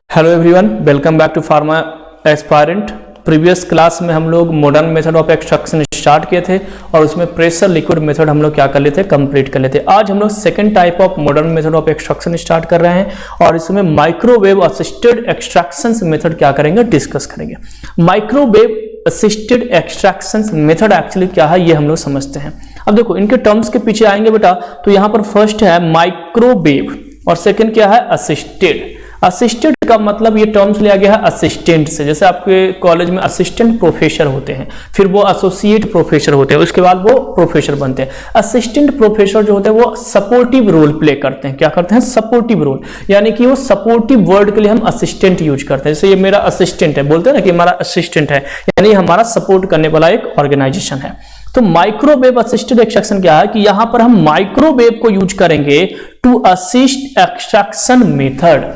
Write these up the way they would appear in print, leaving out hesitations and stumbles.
Hello everyone, welcome back to Pharma Aspirant. Previous class में हम लोग modern method of extraction start किए थे और उसमें प्रेशर लिक्विड मेथड हम लोग क्या कर लेते, कंप्लीट कर लेते। आज हम लोग second type of modern method of extraction start कर रहे हैं और इसमें माइक्रोवेव असिस्टेड एक्सट्रैक्शन मेथड क्या करेंगे, डिस्कस करेंगे। Microwave assisted extraction method actually क्या है ये हम लोग समझते हैं। अब देखो इनके टर्म्स के पीछे आएंगे बेटा, तो यहाँ पर फर्स्ट है माइक्रोवेव और सेकेंड क्या है, असिस्टेड। असिस्टेड का मतलब ये टर्म्स लिया गया है असिस्टेंट से, जैसे आपके कॉलेज में असिस्टेंट प्रोफेसर होते हैं, फिर वो एसोसिएट प्रोफेसर होते हैं, उसके बाद वो प्रोफेसर बनते हैं। असिस्टेंट प्रोफेसर जो होते हैं वो सपोर्टिव रोल प्ले करते हैं। क्या करते हैं, सपोर्टिव रोल, यानी कि वो सपोर्टिव वर्ड के लिए हम असिस्टेंट यूज करते हैं। जैसे ये मेरा असिस्टेंट है, बोलते हैं ना कि हमारा असिस्टेंट है, यानी हमारा सपोर्ट करने वाला एक ऑर्गेनाइजेशन है। तो माइक्रोवेव असिस्टेड एक्सट्रैक्शन क्या है कि यहां पर हम माइक्रोवेव को यूज करेंगे टू असिस्ट एक्सट्रैक्शन मेथड,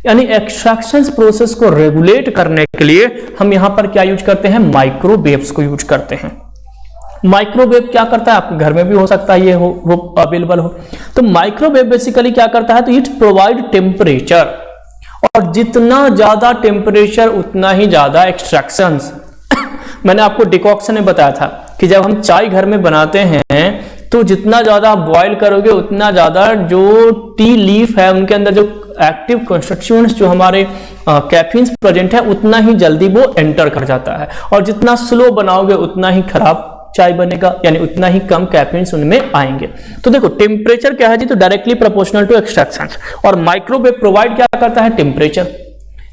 यानी एक्सट्रैक्शन प्रोसेस को रेगुलेट करने के लिए हम यहां पर क्या यूज करते हैं, माइक्रोवेव्स को यूज करते हैं। माइक्रोवेव क्या करता है, आपके घर में भी हो सकता है ये वो अवेलेबल हो। तो माइक्रोवेव बेसिकली क्या करता है, तो इट प्रोवाइड टेम्परेचर, और जितना ज्यादा टेम्परेचर उतना ही ज्यादा एक्सट्रैक्शन। मैंने आपको डिकॉक्शन में बताया था कि जब हम चाय घर में बनाते हैं तो जितना ज्यादा आप बॉयल करोगे उतना ज्यादा जो टी लीफ है उनके अंदर जो एक्टिव कॉन्स्टिट्यूएंट्स जो हमारे कैफीन्स प्रेजेंट है उतना ही जल्दी वो एंटर कर जाता है, और जितना स्लो बनाओगे उतना ही खराब चाय बनेगा, यानी उतना ही कम कैफीन्स उनमें आएंगे। तो देखो टेम्परेचर क्या है जी, तो डायरेक्टली प्रोपोर्शनल टू एक्सट्रैक्शन। और माइक्रोवेव प्रोवाइड क्या करता है, टेम्परेचर,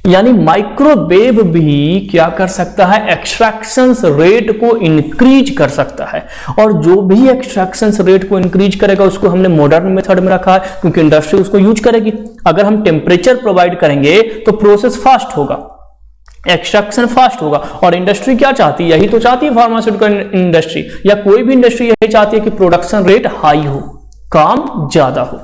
यानी माइक्रोवेव भी क्या कर सकता है, एक्सट्रैक्शन रेट को इंक्रीज कर सकता है। और जो भी एक्सट्रैक्शन रेट को इंक्रीज करेगा उसको हमने मॉडर्न मेथड में रखा है, क्योंकि इंडस्ट्री उसको यूज करेगी। अगर हम टेम्परेचर प्रोवाइड करेंगे तो प्रोसेस फास्ट होगा, एक्सट्रैक्शन फास्ट होगा। और इंडस्ट्री क्या चाहती है, यही तो चाहती है फार्मास्यूटिकल इंडस्ट्री या कोई भी इंडस्ट्री यही चाहती है कि प्रोडक्शन रेट हाई हो, काम ज्यादा हो।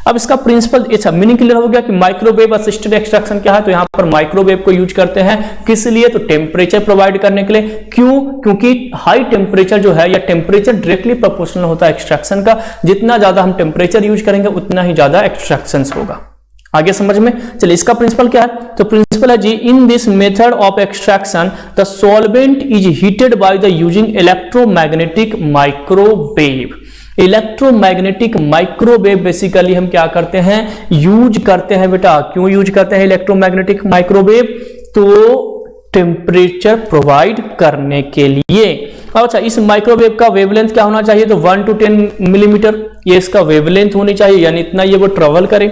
अब इसका प्रिंसिपल अच्छा मीनिंग क्लियर हो गया कि माइक्रोवेव असिस्टेड एक्सट्रैक्शन क्या है। तो यहां पर माइक्रोवेव को यूज करते हैं किस लिए, तो टेम्परेचर प्रोवाइड करने के लिए। क्यों, क्योंकि हाई टेम्परेचर जो है या टेम्परेचर डायरेक्टली प्रोपोर्शनल होता है एक्सट्रैक्शन का। जितना ज्यादा हम टेम्परेचर यूज करेंगे उतना ही ज्यादा एक्सट्रैक्शन होगा। आगे समझ में चलिए, इसका प्रिंसिपल क्या है, तो प्रिंसिपल है जी, in this method of extraction the solvent is heated by the using electromagnetic microwave. Electromagnetic microwave basically हम क्या करते हैं, यूज करते हैं बेटा। क्यों यूज करते हैं इलेक्ट्रोमैग्नेटिक माइक्रोवेव, तो टेम्परेचर प्रोवाइड करने के लिए। अच्छा, इस माइक्रोवेव का वेवलेंथ क्या होना चाहिए, तो 1 to 10 मिलीमीटर ये इसका वेवलेंथ होनी चाहिए, यानी इतना ये वो ट्रेवल करे।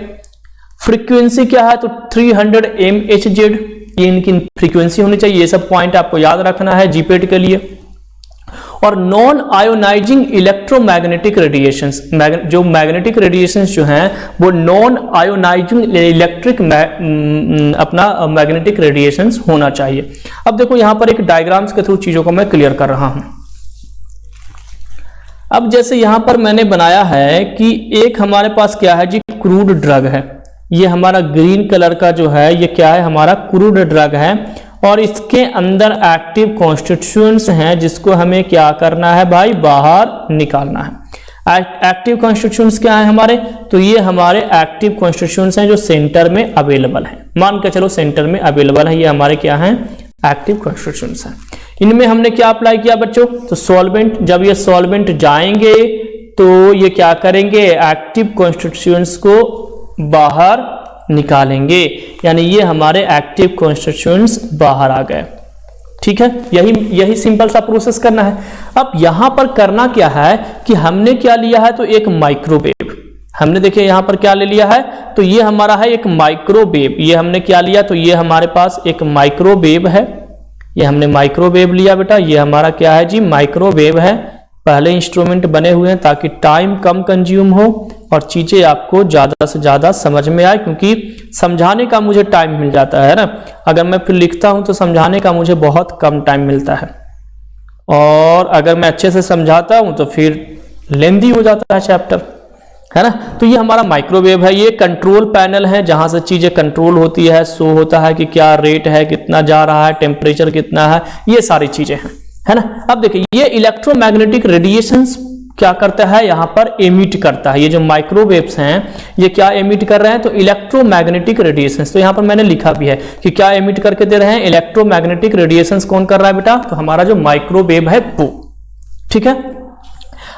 फ्रीक्वेंसी क्या है, तो 300 mHz ये इनकी फ्रीक्वेंसी होनी चाहिए। ये सब पॉइंट आपको याद रखना है जीपेट के लिए। और नॉन आयोनाइजिंग इलेक्ट्रोमैग्नेटिक रेडिएशंस, जो मैग्नेटिक रेडिएशंस जो हैं वो नॉन आयोनाइजिंग इलेक्ट्रिक अपना मैग्नेटिक रेडिएशंस होना चाहिए। अब देखो यहां पर एक डायग्राम्स के थ्रू चीजों को मैं क्लियर कर रहा हूं। अब जैसे यहां पर मैंने बनाया है कि एक हमारे पास क्या है जी, क्रूड ड्रग है। ये हमारा ग्रीन कलर का जो है ये क्या है, हमारा क्रूड ड्रग है, और इसके अंदर एक्टिव कॉन्स्टिट्यूएंट्स हैं जिसको हमें क्या करना है भाई, बाहर निकालना है। एक्टिव कॉन्स्टिट्यूएंट्स क्या है हमारे, तो ये हमारे एक्टिव कॉन्स्टिट्यूएंट्स हैं जो सेंटर में अवेलेबल हैं। मान के चलो सेंटर में अवेलेबल है, ये हमारे क्या हैं, एक्टिव कॉन्स्टिट्यूएंट्स हैं। इनमें हमने क्या अप्लाई किया बच्चों, तो सॉल्वेंट। जब ये सॉल्वेंट जाएंगे तो ये क्या करेंगे, एक्टिव कॉन्स्टिट्यूएंट्स को बाहर निकालेंगे, यानी ये हमारे एक्टिव कॉन्स्टिट्यूएंट्स बाहर आ गए। ठीक है, यही सिंपल सा प्रोसेस करना है। अब यहां पर करना क्या है कि हमने क्या लिया है, तो एक माइक्रोवेव हमने देखिए यहां पर क्या ले लिया है, तो ये हमारा है एक माइक्रोवेव। ये हमने क्या लिया, तो ये हमारे पास एक माइक्रोवेव है, ये हमने माइक्रोवेव लिया बेटा। ये हमारा क्या है जी, माइक्रोवेव है। पहले इंस्ट्रूमेंट बने हुए हैं ताकि टाइम कम कंज्यूम हो और चीजें आपको ज्यादा से ज्यादा समझ में आए, क्योंकि समझाने का मुझे टाइम मिल जाता है ना। अगर मैं फिर लिखता हूं तो समझाने का मुझे बहुत कम टाइम मिलता है, और अगर मैं अच्छे से समझाता हूं तो फिर लेंदी हो जाता है चैप्टर, है ना। तो ये हमारा माइक्रोवेव है। ये कंट्रोल पैनल है जहां से चीजें कंट्रोल होती है, शो होता है कि क्या रेट है, कितना जा रहा है, टेम्परेचर कितना है, ये सारी चीजें हैं, है ना। अब देखिए ये इलेक्ट्रोमैग्नेटिक रेडिएशंस क्या करता है, यहाँ पर एमिट करता है। ये जो माइक्रोवेव्स हैं ये क्या एमिट कर रहे हैं, तो इलेक्ट्रोमैग्नेटिक रेडिएशंस। तो यहाँ पर मैंने लिखा भी है कि क्या एमिट करके दे रहे हैं, इलेक्ट्रोमैग्नेटिक रेडिएशंस। कौन कर रहा है बेटा, तो हमारा जो माइक्रोवेव है वो। ठीक है,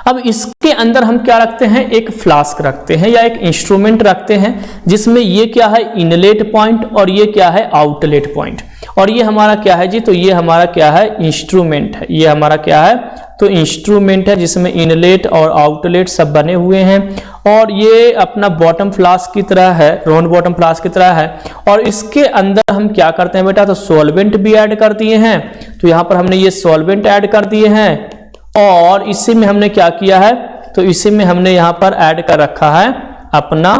अब इसके अंदर हम क्या रखते हैं, एक फ्लास्क रखते हैं या एक इंस्ट्रूमेंट रखते हैं जिसमें ये क्या है इनलेट पॉइंट और ये क्या है आउटलेट पॉइंट। और ये हमारा क्या है जी, तो ये हमारा क्या है इंस्ट्रूमेंट है। ये हमारा क्या है, तो इंस्ट्रूमेंट है जिसमें इनलेट और आउटलेट सब बने हुए हैं। और ये अपना बॉटम फ्लास्क की तरह है, राउंड बॉटम फ्लास्क की तरह है। और इसके अंदर हम क्या करते हैं बेटा, तो सॉल्वेंट भी ऐड कर दिए हैं। तो यहाँ पर हमने ये सॉल्वेंट ऐड कर दिए हैं और इसी में हमने क्या किया है, तो इसी में हमने यहाँ पर ऐड कर रखा है अपना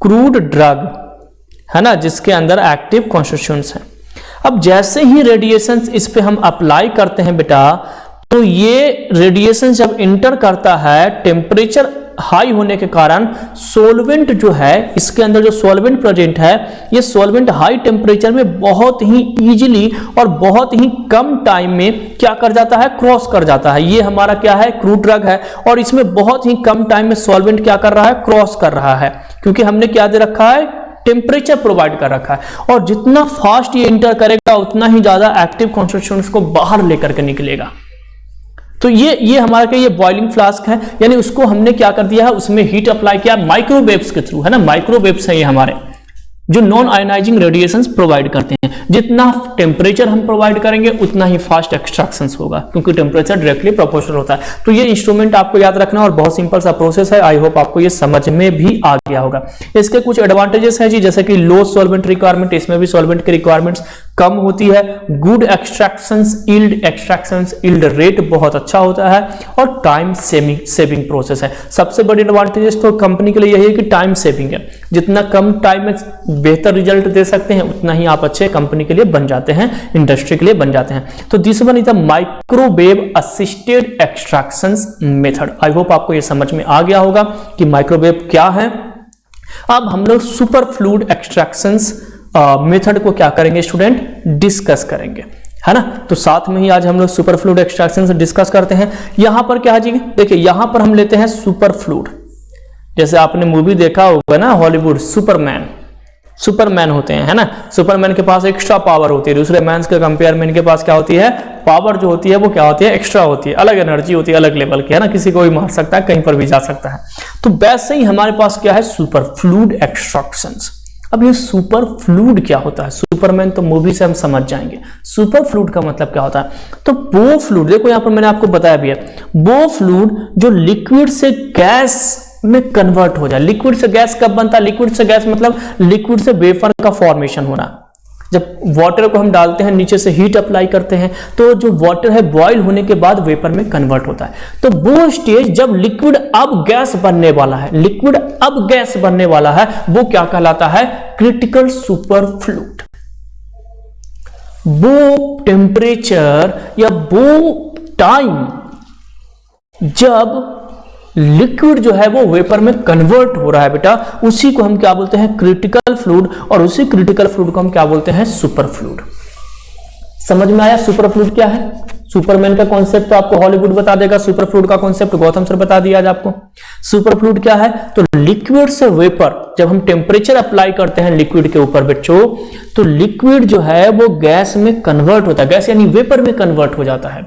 क्रूड ड्रग, है ना, जिसके अंदर एक्टिव कॉन्स्टिट्यूएंट्स हैं। अब जैसे ही रेडिएशंस इस पे हम अप्लाई करते हैं बेटा, तो ये रेडिएशन जब इंटर करता है, टेम्परेचर हाई होने के कारण सॉल्वेंट जो है, इसके अंदर जो सॉल्वेंट प्रेजेंट है, ये सॉल्वेंट हाई टेम्परेचर में बहुत ही इजीली और बहुत ही कम टाइम में क्या कर जाता है, क्रॉस कर जाता है। ये हमारा क्या है, क्रूड ड्रग है और इसमें बहुत ही कम टाइम में सॉल्वेंट क्या कर रहा है, क्रॉस कर रहा है, क्योंकि हमने क्या दे रखा है, टेम्परेचर प्रोवाइड कर रखा है। और जितना फास्ट ये इंटर करेगा उतना ही ज्यादा एक्टिव कॉन्स्टिट्यूएंट्स को बाहर लेकर के निकलेगा। तो ये हमारा क्या, ये बॉइलिंग फ्लास्क है, यानी उसको हमने क्या कर दिया है, उसमें हीट अप्लाई किया माइक्रोवेव्स के थ्रू, है ना। माइक्रोवेव्स है ये हमारे जो नॉन आयोनाइजिंग रेडिएशंस प्रोवाइड करते हैं। जितना टेम्परेचर हम प्रोवाइड करेंगे उतना ही फास्ट एक्सट्रैक्शंस होगा, क्योंकि टेम्परेचर डायरेक्टली प्रोपोर्शनल होता है। तो ये इंस्ट्रूमेंट आपको याद रखना और बहुत सिंपल सा प्रोसेस है। आई होप आपको ये समझ में भी आ गया होगा। इसके कुछ एडवांटेजेस है जी, जैसे कि लो सॉल्वेंट रिक्वायरमेंट, इसमें भी सॉल्वेंट की रिक्वायरमेंट्स कम होती है। गुड एक्सट्रैक्शंस यील्ड रेट बहुत अच्छा होता है और टाइम सेविंग प्रोसेस है। सबसे बड़ी एडवांटेजेस तो कंपनी के लिए यही है कि टाइम सेविंग है। जितना कम टाइम में बेहतर रिजल्ट दे सकते हैं उतना ही आप अच्छे कंपनी के लिए बन जाते हैं, इंडस्ट्री के लिए बन जाते हैं। तो this one is the microwave assisted extractions method. I hope आपको ये समझ में आ गया होगा कि माइक्रोवेव क्या है। अब हम लोग सुपर फ्लूइड एक्सट्रैक्शंस मेथड को क्या करेंगे स्टूडेंट, डिस्कस करेंगे, है ना। तो साथ में ही आज हम लोग सुपर फ्लूइड एक्सट्रैक्शन से डिस्कस करते हैं। यहां पर क्या है जी, देखिए यहां पर हम लेते हैं सुपर फ्लूइड। जैसे आपने मूवी देखा होगा ना हॉलीवुड, सुपरमैन होते हैं, है ना। सुपरमैन के पास एक्स्ट्रा पावर होती है, दूसरे मैन के कंपेयर में इनके पास क्या होती है, पावर जो होती है वो क्या होती है, एक्स्ट्रा होती है, अलग एनर्जी होती है, अलग लेवल की, है ना। किसी को भी मार सकता है, कहीं पर भी जा सकता है। तो वैसे ही हमारे पास क्या है, सुपर फ्लूइड एक्सट्रैक्शंस। अब ये सुपर फ्लूइड क्या होता है, सुपरमैन तो मूवी से हम समझ जाएंगे। सुपर फ्लूइड का मतलब क्या होता है, तो वो फ्लूइड, देखो यहां पर मैंने आपको बताया भी है, वो फ्लूइड जो लिक्विड से गैस में कन्वर्ट हो जाए। लिक्विड से गैस कब बनता है, लिक्विड से गैस मतलब लिक्विड से वेपर का फॉर्मेशन होना। जब वाटर को हम डालते हैं, नीचे से हीट अप्लाई करते हैं, तो जो वाटर है बॉईल होने के बाद वेपर में कन्वर्ट होता है। तो वो स्टेज जब लिक्विड अब गैस बनने वाला है, लिक्विड अब गैस बनने वाला है, वो क्या कहलाता है, क्रिटिकल सुपर फ्लूइड। वो टेम्परेचर या वो टाइम जब लिक्विड जो है वो वेपर में कन्वर्ट हो रहा है बेटा, उसी को हम क्या बोलते हैं, क्रिटिकल फ्लूइड। और उसी क्रिटिकल फ्लूइड को हम क्या बोलते हैं, सुपर फ्लूइड। समझ में आया सुपर फ्लूइड क्या है। सुपरमैन का कॉन्सेप्ट तो आपको हॉलीवुड बता देगा, सुपर फ्लूइड का कॉन्सेप्ट गौतम सर बता दिया आज आपको। सुपर फ्लूइड क्या है, तो लिक्विड से वेपर, जब हम टेम्परेचर अप्लाई करते हैं लिक्विड के ऊपर बच्चों, तो लिक्विड जो है वो गैस में कन्वर्ट होता है, गैस यानी वेपर में कन्वर्ट हो जाता है।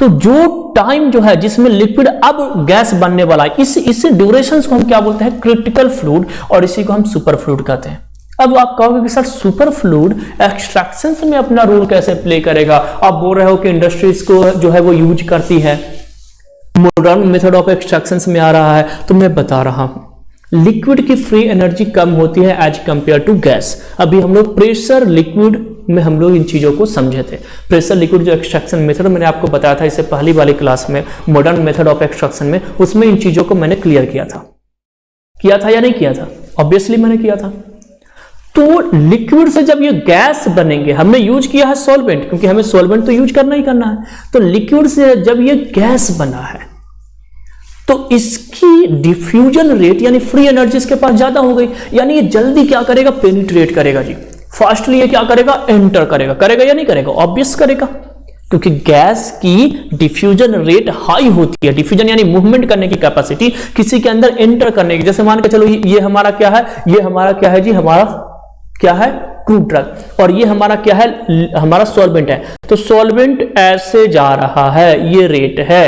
तो जो टाइम जो है जिसमें लिक्विड अब गैस बनने वाला है, इस ड्यूरेशन को हम क्या बोलते हैं, क्रिटिकल फ्लूइड, और इसी को हम सुपर फ्लूइड कहते हैं। अब आप कहोगे कि सर सुपर फ्लूइड एक्सट्रैक्शंस में अपना रोल कैसे प्ले करेगा, आप बोल रहे हो कि इंडस्ट्रीज को जो है वो यूज करती है, मॉडर्न मेथड ऑफ एक्सट्रैक्शंस में आ रहा है। तो मैं बता रहा हूं, लिक्विड की फ्री एनर्जी कम होती है एज कंपेयर टू गैस। अभी हम लोग प्रेशर लिक्विड में हम लोग इन चीजों को समझे थे। प्रेशर लिक्विड जो एक्सट्रैक्शन मेथड मैंने आपको बताया था इससे पहली वाली क्लास में, मॉडर्न मेथड ऑफ एक्सट्रैक्शन में, उसमें इन चीजों को मैंने क्लियर किया था या नहीं किया था, ऑब्वियसली मैंने किया था। तो लिक्विड से जब ये गैस बनेंगे, हमने यूज किया है सॉल्वेंट, क्योंकि हमें सॉल्वेंट तो यूज करना ही करना है। तो लिक्विड से जब ये गैस बना है तो इसकी डिफ्यूजन रेट यानी फ्री एनर्जी इसके पास ज्यादा हो गई, यानी ये जल्दी क्या करेगा, पेनिट्रेट करेगा जी, फास्टली ये क्या करेगा, एंटर करेगा या नहीं करेगा, ऑब्वियस करेगा। क्योंकि गैस की डिफ्यूजन रेट हाई होती है। डिफ्यूजन यानी मूवमेंट करने की कैपेसिटी, किसी के अंदर एंटर करने की। जैसे मान के चलो ये हमारा क्या है, ये हमारा क्या है जी, हमारा क्या है, क्रूड ड्रग, और ये हमारा क्या है, हमारा सॉल्वेंट है। तो सॉल्वेंट ऐसे जा रहा है, ये रेट है,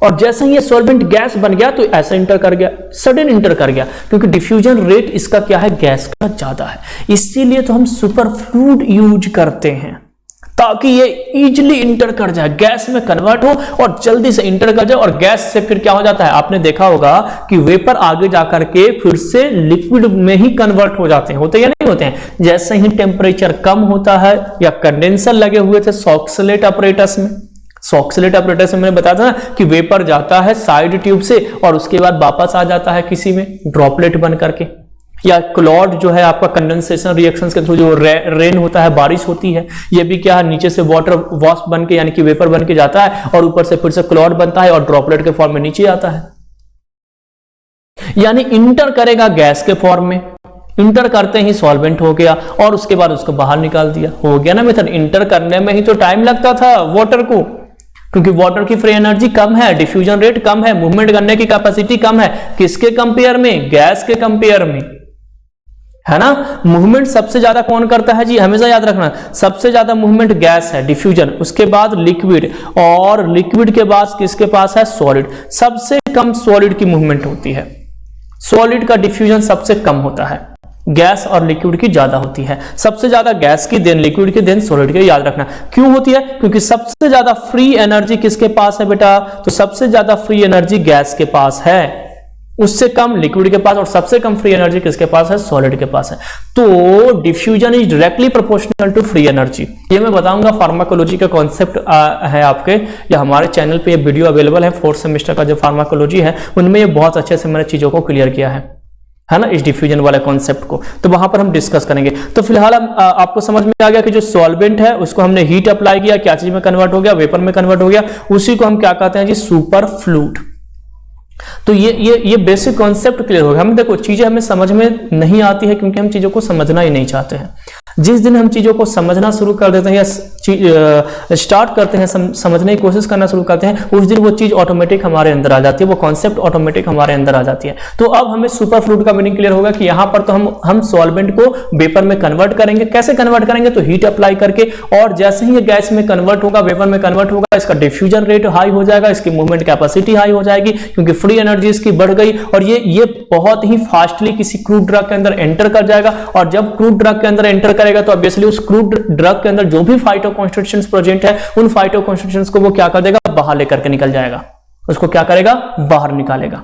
और जैसे ही ये सॉल्वेंट गैस बन गया तो ऐसे इंटर कर गया, सडन इंटर कर गया, क्योंकि डिफ्यूजन रेट इसका क्या है, गैस का ज्यादा है। इसीलिए तो हम सुपर फ्लूइड यूज करते हैं, ताकि ये इजीली इंटर कर जाए, गैस में कन्वर्ट हो और जल्दी से इंटर कर जाए। और गैस से फिर क्या हो जाता है, आपने देखा होगा कि वेपर आगे जाकर के फिर से लिक्विड में ही कन्वर्ट हो जाते हैं, होते या नहीं होते हैं। जैसे ही टेम्परेचर कम होता है, या कंडेंसर लगे हुए थे सॉक्सलेट अपरेटस में, सॉक्सलेट अपरेटस में मैंने बताया था ना कि वेपर जाता है साइड ट्यूब से और उसके बाद वापस आ जाता है किसी में ड्रॉपलेट बन करके, या क्लॉड जो है आपका कंडेंसेशन रिएक्शंस के थ्रू जो रेन होता है, बारिश होती है, ये भी क्या है, नीचे से वाटर वास्प बन के यानी कि वेपर बन के जाता है और ऊपर से फिर से क्लॉड बनता है और ड्रॉपलेट के फॉर्म में नीचे आता है। यानी इंटर करेगा गैस के फॉर्म में, इंटर करते ही सॉल्वेंट हो गया और उसके बाद उसको बाहर निकाल दिया। हो गया ना मेथड। इंटर करने में ही तो टाइम लगता था वाटर को, क्योंकि वाटर की फ्री एनर्जी कम है, डिफ्यूजन रेट कम है, मूवमेंट करने की कैपेसिटी कम है। किसके कंपेयर में, गैस के कंपेयर में, है ना। मूवमेंट सबसे ज्यादा कौन करता है जी, हमेशा याद रखना, सबसे ज्यादा मूवमेंट गैस है, डिफ्यूजन, उसके बाद लिक्विड, और लिक्विड के बाद किसके पास है, सॉलिड। सबसे कम सॉलिड की मूवमेंट होती है, सॉलिड का डिफ्यूजन सबसे कम होता है, गैस और लिक्विड की ज्यादा होती है। सबसे ज्यादा गैस की, देन लिक्विड की, देन सॉलिड की, याद रखना। क्यों होती है, क्योंकि सबसे ज्यादा फ्री एनर्जी किसके पास है बेटा, तो सबसे ज्यादा फ्री एनर्जी गैस के पास है, उससे कम लिक्विड के पास, और सबसे कम फ्री एनर्जी किसके पास है, सॉलिड के पास है। तो diffusion is directly proportional to free energy. ये मैं बताऊंगा, फार्माकोलॉजी का कॉन्सेप्ट है आपके, या हमारे चैनल पे ये वीडियो अवेलेबल है, 4th सेमेस्टर का जो फार्माकोलॉजी है उनमें ये बहुत अच्छे से मैंने चीजों को क्लियर किया है ना, इस डिफ्यूजन वाले कॉन्सेप्ट को। तो वहां पर हम डिस्कस करेंगे। तो फिलहाल आपको समझ में आ गया कि जो सॉल्वेंट है उसको हमने हीट अप्लाई किया, क्या चीज में कन्वर्ट हो गया, वेपर में कन्वर्ट हो गया, उसी को हम क्या कहते हैं जी, सुपर फ्लूइड। तो ये बेसिक कॉन्सेप्ट क्लियर होगा। हम देखो चीजें हमें समझ में नहीं आती है क्योंकि हम चीजों को समझना ही नहीं चाहते हैं। जिस दिन हम चीजों को समझना शुरू कर देते हैं या स्टार्ट करते हैं समझने की कोशिश करना शुरू करते हैं, उस दिन वो चीज ऑटोमेटिक हमारे अंदर आ जाती है, वो कॉन्सेप्ट ऑटोमेटिक हमारे अंदर आ जाती है। तो अब हमें सुपर फ्लूइड का मीनिंग क्लियर होगा कि यहाँ पर तो हम सॉल्वेंट को वेपर में कन्वर्ट करेंगे। कैसे कन्वर्ट करेंगे, तो हीट अप्लाई करके, और जैसे ही ये गैस में कन्वर्ट होगा, वेपर में कन्वर्ट होगा, इसका डिफ्यूजन रेट हाई हो जाएगा, इसकी मूवमेंट कैपेसिटी हाई हो जाएगी क्योंकि फ्री एनर्जी इसकी बढ़ गई, और ये बहुत ही फास्टली किसी क्रूड ड्रग के अंदर एंटर कर जाएगा। और जब क्रूड ड्रग के अंदर एंटर करेगा तो ऑब्वियसली उस क्रूड ड्रग के अंदर जो भी फाइटोकॉन्स्टिट्यूएंट्स प्रेजेंट है, उन फाइटोकॉन्स्टिट्यूएंट्स को वो क्या कर देगा, बाहर लेकर के निकल जाएगा, उसको क्या करेगा, बाहर निकालेगा।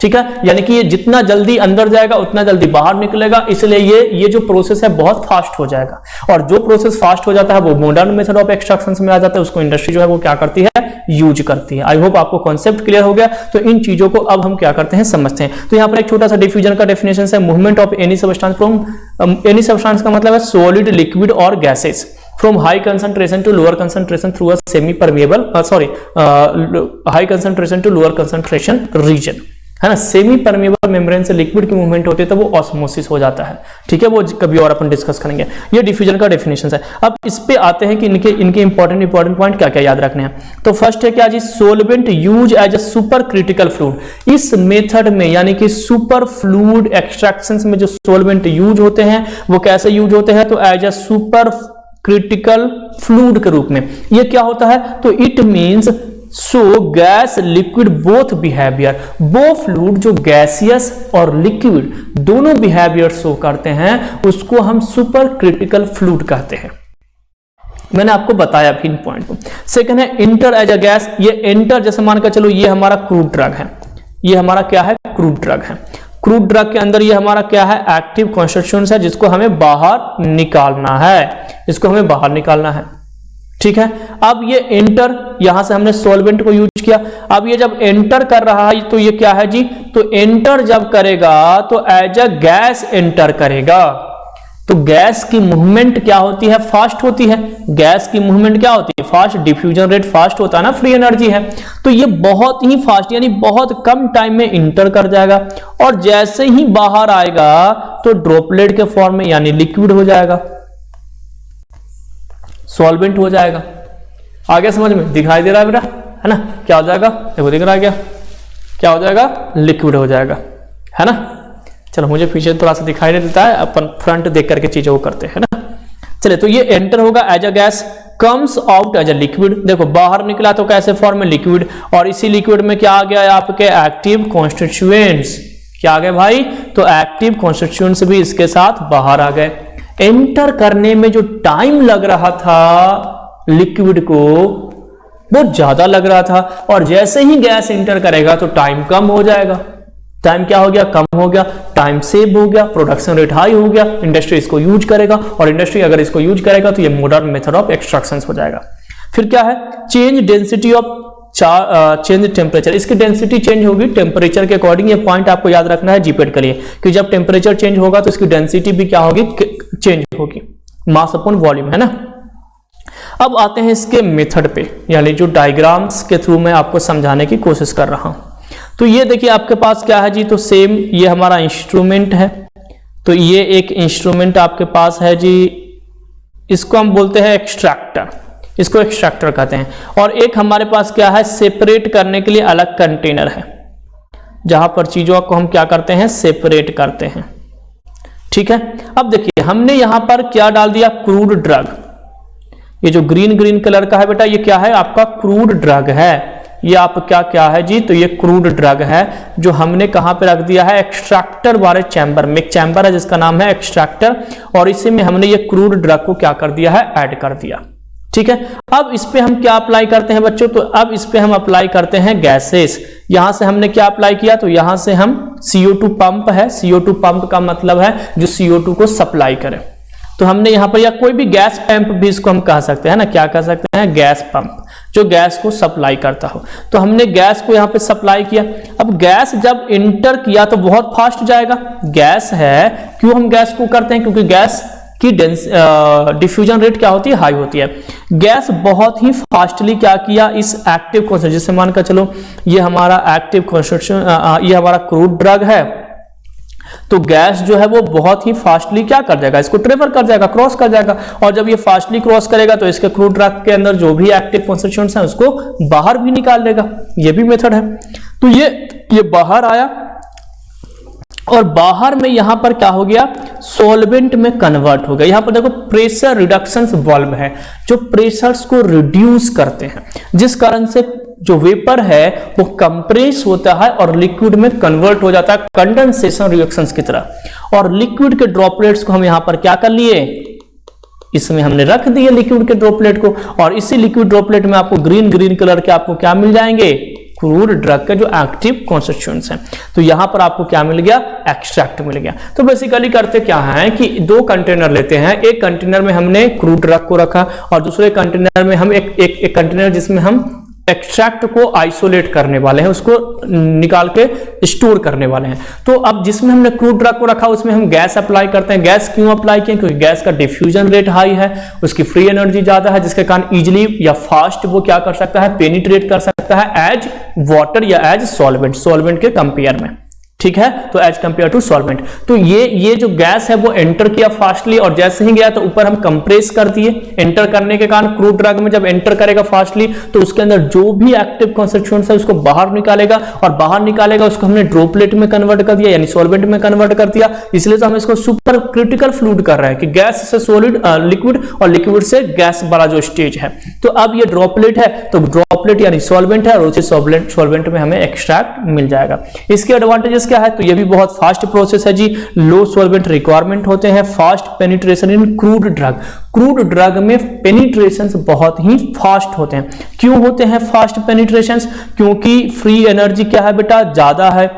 ठीक है, यानी कि ये जितना जल्दी अंदर जाएगा उतना जल्दी बाहर निकलेगा। इसलिए ये जो प्रोसेस है बहुत फास्ट हो जाएगा, और जो प्रोसेस फास्ट हो जाता है वो मॉडर्न मेथड ऑफ एक्सट्रैक्शन में आ जाता है, उसको इंडस्ट्री जो है वो क्या करती है, यूज करती है। आई होप आपको कॉन्सेप्ट क्लियर हो गया। तो इन चीजों को अब हम क्या करते हैं, समझते हैं। तो यहाँ पर एक छोटा सा डिफ्यूजन का डेफिनेशन है, movement of any substance from any substance का मतलब है सॉलिड, लिक्विड और gases from high concentration to lower concentration through a semi permeable high concentration to lower concentration region, है ना। सेमी परमेबल मेम्ब्रेन से liquid की movement होती है तो वो ऑस्मोसिस हो जाता है। ठीक है, वो कभी और अपन डिस्कस करेंगे। ये डिफ्यूजन का डेफिनेशन है। अब इस पे आते हैं कि इनके इंपॉर्टेंट पॉइंट क्या क्या याद रखने हैं। तो फर्स्ट है क्या जी, solvent use as a super critical fluid. इस मेथड में यानी कि सुपर फ्लूइड एक्सट्रैक्शन में जो सोलवेंट यूज होते हैं वो कैसे यूज होते हैं, तो as a super critical fluid के रूप में। ये क्या होता है, तो it means so gas liquid both behaviour, वो फ्लूइड जो गैसियस और लिक्विड दोनों बिहेवियर शो करते हैं उसको हम सुपर क्रिटिकल फ्लूइड कहते हैं। मैंने आपको बताया भी इन पॉइंट को। सेकंड है इंटर एज अ गैस। ये इंटर, जैसे मान कर चलो ये हमारा क्रूड ड्रग है, ये हमारा क्या है, क्रूड ड्रग है। क्रूड ड्रग के अंदर ये हमारा क्या है, एक्टिव कॉन्स्टिट्यूएंट्स है जिसको हमें बाहर निकालना है, इसको हमें बाहर निकालना है। ठीक है, अब ये एंटर, यहां से हमने सॉल्वेंट को यूज किया। अब ये जब एंटर कर रहा है तो ये क्या है जी, तो एंटर जब करेगा तो एज अ गैस एंटर करेगा। तो गैस की मूवमेंट क्या होती है, फास्ट होती है। गैस की मूवमेंट क्या होती है, फास्ट। डिफ्यूजन रेट फास्ट होता है ना, फ्री एनर्जी है। तो ये बहुत ही फास्ट यानी बहुत कम टाइम में इंटर कर जाएगा, और जैसे ही बाहर आएगा तो ड्रॉपलेट के फॉर्म में यानी लिक्विड हो जाएगा, सॉल्वेंट हो जाएगा। आगे समझ में दिखाई दे रहा है बेटा, है ना? क्या हो जाएगा, देखो दिख रहा है क्या हो जाएगा, लिक्विड हो जाएगा, है ना? चलो मुझे पीछे थोड़ा सा दिखाई नहीं देता है, अपन फ्रंट देख करके चीजों को करते हैं ना। चलिए, तो ये एंटर होगा as a gas, comes out as a liquid. देखो बाहर निकला तो कैसे फॉर्म में, लिक्विड, और इसी लिक्विड में क्या आ गया आपके एक्टिव कॉन्स्टिट्यूएंट्स। क्या आ गए भाई, तो एक्टिव कॉन्स्टिट्यूएंट्स भी इसके साथ बाहर आ गए। एंटर करने में जो टाइम लग रहा था लिक्विड को बहुत ज्यादा लग रहा था, और जैसे ही गैस एंटर करेगा तो टाइम कम हो जाएगा। टाइम क्या हो गया, कम हो गया, टाइम सेव हो गया, प्रोडक्शन रेट हाई हो गया, इंडस्ट्री इसको यूज करेगा, और इंडस्ट्री अगर इसको यूज करेगा तो ये मॉडर्न मेथड ऑफ एक्सट्रैक्शन हो जाएगा। फिर क्या है, change density of change temperature. इसकी डेंसिटी चेंज होगी टेम्परेचर के अकॉर्डिंग। ये पॉइंट आपको याद रखना है जीपेट के लिए कि जब टेम्परेचर चेंज होगा तो इसकी डेंसिटी भी क्या होगी, चेंज होगी, मास अपॉन वॉल्यूम, है ना। अब आते हैं इसके मेथड पे, यानी जो डायग्राम्स के थ्रू मैं आपको समझाने की कोशिश कर रहा हूं। तो ये देखिए आपके पास क्या है जी, तो सेम ये हमारा इंस्ट्रूमेंट है। तो ये एक इंस्ट्रूमेंट आपके पास है जी, इसको हम बोलते हैं एक्सट्रैक्टर, इसको एक्सट्रैक्टर कहते हैं। और एक हमारे पास क्या है, सेपरेट करने के लिए अलग कंटेनर है, जहां पर चीजों को हम क्या करते हैं, सेपरेट करते हैं। ठीक है, अब देखिए हमने यहां पर क्या डाल दिया, क्रूड ड्रग। ये जो ग्रीन ग्रीन कलर का है बेटा, ये क्या है, आपका क्रूड ड्रग है। ये आप क्या है जी, तो ये क्रूड ड्रग है जो हमने कहां पे रख दिया है, एक्सट्रैक्टर वाले चैम्बर में। एक चैम्बर है जिसका नाम है एक्सट्रैक्टर, और इसी में हमने ये क्रूड ड्रग को क्या कर दिया है, ऐड कर दिया। ठीक है, अब इस पे हम क्या अप्लाई करते हैं बच्चों, तो अब इस पे हम अप्लाई करते हैं गैसेस। यहां से हमने क्या अप्लाई किया, तो यहां से हम CO2 पंप है, CO2 पंप का मतलब है जो CO2 को सप्लाई करे। तो हमने यहां पर, या कोई भी गैस पंप भी इसको हम कह सकते हैं ना, क्या कह सकते हैं, गैस पंप, जो गैस को सप्लाई करता हो। तो हमने गैस को यहां पे सप्लाई किया। अब गैस जब इंटर किया तो बहुत फास्ट जाएगा, गैस है। क्यों हम गैस को करते हैं, क्योंकि गैस की डिफ्यूजन रेट क्या होती है, हाई होती है। गैस बहुत ही फास्टली क्या किया, इस एक्टिव कॉन्स्टिट्यूएंट, जैसे मानकर चलो ये हमारा एक्टिव कॉन्स्टिट्यूएंट, ये हमारा क्रूड ड्रग है, तो गैस जो है वो बहुत ही फास्टली क्या कर जाएगा, इसको ट्रेवर कर जाएगा, क्रॉस कर जाएगा। और जब ये फास्टली क्रॉस करेगा तो इसके क्रूड ड्रग के अंदर जो भी एक्टिव कॉन्स्टिट्यूएंट्स हैं उसको बाहर भी निकाल देगा। ये भी मेथड है। तो ये बाहर आया, और बाहर में यहां पर क्या हो गया, सॉल्वेंट में कन्वर्ट हो गया। यहां पर देखो प्रेशर रिडक्शन वाल्व है जो प्रेशर्स को रिड्यूस करते हैं, जिस कारण से जो वेपर है वो कंप्रेस होता है और लिक्विड में कन्वर्ट हो जाता है कंडेंसेशन रिएक्शंस की तरह। और लिक्विड के ड्रॉपलेट्स को हम यहां पर क्या कर लिए, इसमें हमने रख दिए लिक्विड के ड्रॉपलेट को, और इसी लिक्विड ड्रॉपलेट में आपको ग्रीन ग्रीन कलर के आपको क्या मिल जाएंगे, क्रूड ड्रग के जो एक्टिव कॉन्स्टिट्यूएंट्स हैं। तो यहां पर आपको क्या मिल गया, एक्सट्रैक्ट मिल गया। तो बेसिकली करते क्या है कि दो कंटेनर लेते हैं, एक कंटेनर में हमने क्रूड ड्रग को रखा और दूसरे कंटेनर में हम एक कंटेनर जिसमें हम एक्सट्रैक्ट को आइसोलेट करने वाले हैं, उसको निकाल के स्टोर करने वाले हैं। तो अब जिसमें हमने क्रूड ड्रग को रखा उसमें हम गैस अप्लाई करते हैं। गैस क्यों अप्लाई किए, क्योंकि गैस का डिफ्यूजन रेट हाई है, उसकी फ्री एनर्जी ज्यादा है, जिसके कारण इजिली या फास्ट वो क्या कर सकता है, पेनिट्रेट कर सकता है एज वाटर या एज सॉल्वेंट के कंपेयर में। ठीक है, तो एज कंपेयर टू सॉल्वेंट। तो ये जो गैस है वो एंटर किया फास्टली, और जैसे ही गया तो ऊपर हम कंप्रेस कर दिए। एंटर करने के कारण क्रूड ड्रग में जब एंटर करेगा फास्टली तो उसके अंदर जो भी एक्टिव कॉन्स्टिट्यूएंट्स है उसको बाहर निकालेगा, और बाहर निकालेगा उसको हमने ड्रॉपलेट में कन्वर्ट कर दिया, यानी सॉल्वेंट में कन्वर्ट कर दिया। इसलिए तो हम इसको सुपर क्रिटिकल फ्लूइड कर रहे हैं कि गैस से सॉलिड लिक्विड और लिक्विड से गैस वाला जो स्टेज है। तो अब ये ड्रॉपलेट है, तो ड्रॉपलेट यानी सॉल्वेंट है, और उसी सॉल्वेंट में हमें एक्सट्रैक्ट मिल जाएगा। इसके एडवांटेजेस क्या है, तो ये भी बहुत फास्ट प्रोसेस है जी, लो सॉल्वेंट रिक्वायरमेंट होते हैं, fast penetration in crude drug. Crude drug में पेनिट्रेशंस बहुत ही फास्ट होते हैं। क्यों होते हैं फास्ट पेनिट्रेशंस, क्योंकि फ्री एनर्जी क्या है बेटा, ज्यादा है।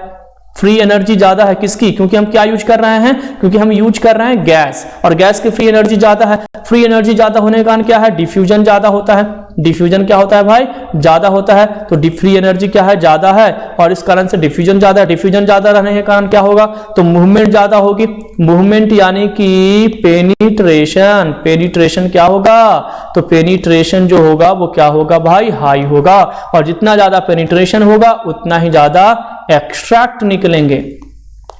फ्री एनर्जी ज्यादा है किसकी, क्योंकि हम क्या यूज कर रहे हैं, क्योंकि हम यूज कर रहे हैं गैस, और गैस की फ्री एनर्जी ज्यादा है। फ्री एनर्जी ज्यादा होने के कारण क्या है, डिफ्यूजन ज्यादा होता है। डिफ्यूजन क्या होता है भाई, ज्यादा होता है। तो फ्री एनर्जी क्या है, ज्यादा है, और इस कारण से डिफ्यूजन ज्यादा है। डिफ्यूजन ज्यादा रहने के कारण क्या होगा, तो मूवमेंट ज्यादा होगी। मूवमेंट यानी कि पेनिट्रेशन, पेनिट्रेशन क्या होगा, तो पेनिट्रेशन जो होगा वो क्या होगा भाई, हाई होगा। और जितना ज्यादा पेनिट्रेशन होगा उतना ही ज्यादा एक्सट्रैक्ट निकलेंगे,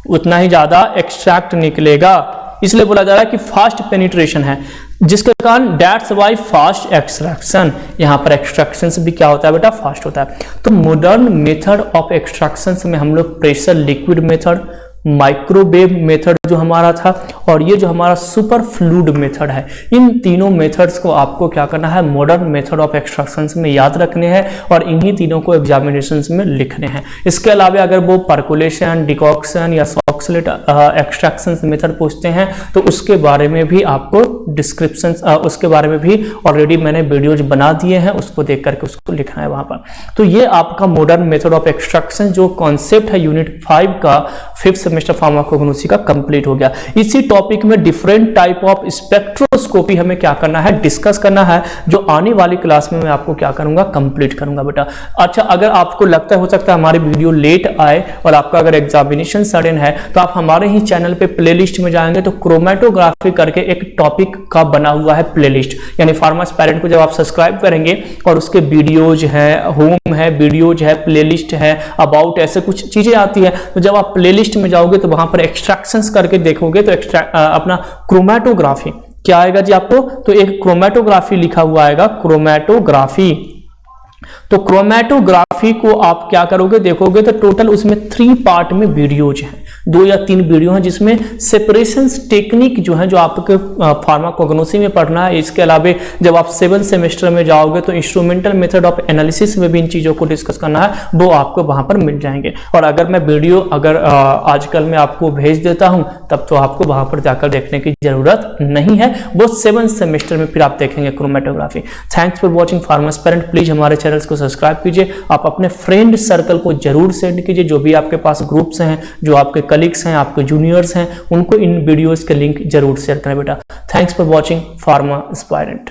उतना ही ज्यादा एक्सट्रैक्ट निकलेगा। इसलिए बोला जा रहा है कि फास्ट पेनिट्रेशन है, जिसके कारण दैट्स वाई फास्ट एक्सट्रैक्शन, यहाँ पर एक्सट्रैक्शन भी क्या होता है बेटा, फास्ट होता है। तो मॉडर्न मेथड ऑफ एक्सट्रैक्शन में हम लोग pressure liquid method, microwave method जो हमारा था, और ये जो हमारा सुपर फ्लूइड मेथड है, इन तीनों मेथड्स को आपको क्या करना है, मॉडर्न मेथड ऑफ एक्सट्रैक्शन में याद रखने हैं और इन्हीं तीनों को एग्जामिनेशन में लिखने हैं। इसके अलावा अगर वो परकोलेशन, डिकॉक्शन या सॉक्सलेट एक्सट्रैक्शन मेथड पूछते हैं तो उसके बारे में भी आपको डिस्क्रिप्शन, उसके बारे में भी ऑलरेडी मैंने वीडियोज बना दिए हैं, उसको देख करके उसको लिखना है वहां पर। तो ये आपका मॉडर्न मेथड ऑफ एक्सट्रैक्शन जो कॉन्सेप्ट है यूनिट 5 का 5th सेमेस्टर फार्माकोग्नोसी का कंप्लीट हो गया। इसी टॉपिक में डिफरेंट टाइप ऑफ स्पेक्ट्रोस्कोपी हमें क्या करना है, डिस्कस करना है, जो आने वाली क्लास में मैं आपको क्या करूंगा, कंप्लीट करूंगा बेटा। अच्छा, अगर आपको लगता है हो सकता है हमारी वीडियो लेट आए और आपका अगर एग्जामिनेशन सडन है तो आप हमारे ही चैनल पे प्लेलिस्ट में जाएंगे तो क्रोमेटोग्राफी करके एक टॉपिक का बना हुआ है प्लेलिस्ट, यानी फार्मा एस्पायरेंट को जब आप सब्सक्राइब करेंगे और उसके वीडियोज है, होम है, वीडियोज है, प्लेलिस्ट है, अबाउट, ऐसे कुछ चीजें आती है, तो जब आप प्लेलिस्ट में जाओगे तो वहां पर एक्सट्रैक्शंस करके देखोगे तो अपना क्रोमेटोग्राफी क्या आएगा जी आपको, तो एक क्रोमेटोग्राफी लिखा हुआ आएगा, क्रोमेटोग्राफी। तो क्रोमेटोग्राफी को आप क्या करोगे, देखोगे तो टोटल उसमें 3 पार्ट में वीडियोज हैं, 2 या 3 वीडियो हैं, जिसमें सेपरेशन टेक्निक जो है, जो आपके फार्माकोग्नोसी में पढ़ना है। इसके अलावा जब आप 7th सेमेस्टर में जाओगे तो इंस्ट्रूमेंटल मेथड ऑफ एनालिसिस में भी इन चीजों को डिस्कस करना है, वो आपको वहां पर मिल जाएंगे। और अगर मैं वीडियो आजकल मैं आपको भेज देता हूं तब तो आपको वहां पर जाकर देखने की जरूरत नहीं है, वो 7th सेमेस्टर में फिर आप देखेंगे chromatography. Thanks for watching pharma aspirant. Please हमारे चैनल को सब्सक्राइब कीजिए, आप अपने फ्रेंड सर्कल को जरूर सेंड कीजिए, जो भी आपके पास ग्रुप्स हैं, जो आपके कलीग्स हैं, आपके जूनियर्स हैं, उनको इन वीडियोस के लिंक जरूर शेयर करें बेटा। Thanks for watching pharma aspirant.